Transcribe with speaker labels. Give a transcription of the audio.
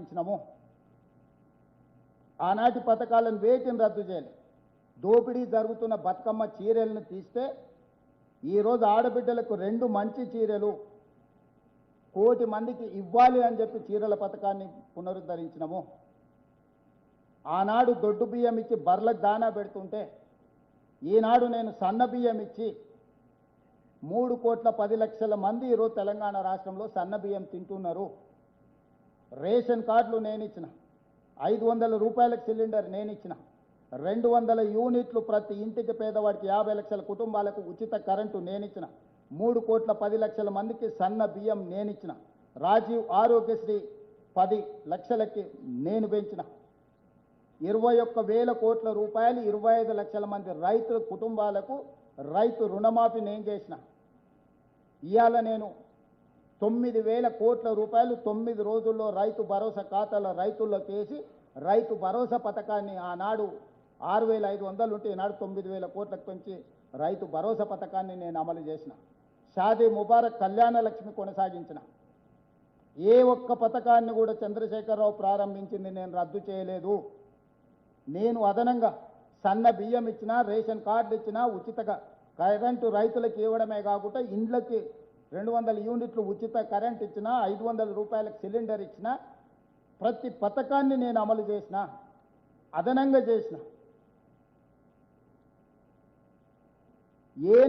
Speaker 1: కొనసాగించినాము. ఆనాటి పథకాలను వేటిని రద్దు చేయాలి. దోపిడీ జరుగుతున్న బతుకమ్మ చీరలను తీస్తే ఈరోజు ఆడబిడ్డలకు 2 మంచి చీరలు 1 కోటి మందికి ఇవ్వాలి అని చెప్పి చీరల పథకాన్ని పునరుద్ధరించినాము. ఆనాడు దొడ్డు బియ్యం ఇచ్చి బర్లకు దానా పెడుతుంటే ఈనాడు నేను సన్న బియ్యం ఇచ్చి 3,10,00,000 మంది ఈరోజు తెలంగాణ రాష్ట్రంలో సన్న బియ్యం తింటున్నారు. రేషన్ కార్డులు నేను ఇచ్చిన, 500 రూపాయలకు సిలిండర్ నేను ఇచ్చిన, 200 యూనిట్లు ప్రతి ఇంటికి పేదవాడికి 50 లక్షల కుటుంబాలకు ఉచిత కరెంటు నేను ఇచ్చిన, 3,10,00,000 మందికి సన్న బియ్యం నేను ఇచ్చిన, రాజీవ్ ఆరోగ్యశ్రీ 10 లక్షలకి నేను పెంచిన, 21,000 కోట్ల రూపాయలు 25 లక్షల మంది రైతుల కుటుంబాలకు రైతు రుణమాఫీ నేను చేసిన. ఇవాళ నేను 9,000 కోట్ల రూపాయలు 9 రోజుల్లో రైతు భరోసా ఖాతాల రైతుల్లోకి వేసి రైతు భరోసా పథకాన్ని ఆనాడు 6,500 ఉంటే ఈనాడు 9,000 కోట్లకు పెంచి రైతు భరోసా పథకాన్ని నేను అమలు చేసిన. షాదీ ముబారక్ కళ్యాణ లక్ష్మి కొనసాగించిన. ఏ ఒక్క పథకాన్ని కూడా చంద్రశేఖరరావు ప్రారంభించింది నేను రద్దు చేయలేదు. నేను అదనంగా సన్న బియ్యం ఇచ్చినా, రేషన్ కార్డులు ఇచ్చినా, ఉచిత కరెంటు రైతులకు ఇవ్వడమే కాకుండా ఇండ్లకి 200 యూనిట్లు ఉచిత కరెంట్ ఇచ్చినా, 500 రూపాయలకు సిలిండర్ ఇచ్చినా, ప్రతి పథకాన్ని నేను అమలు చేసిన, అదనంగా చేసిన. ఏ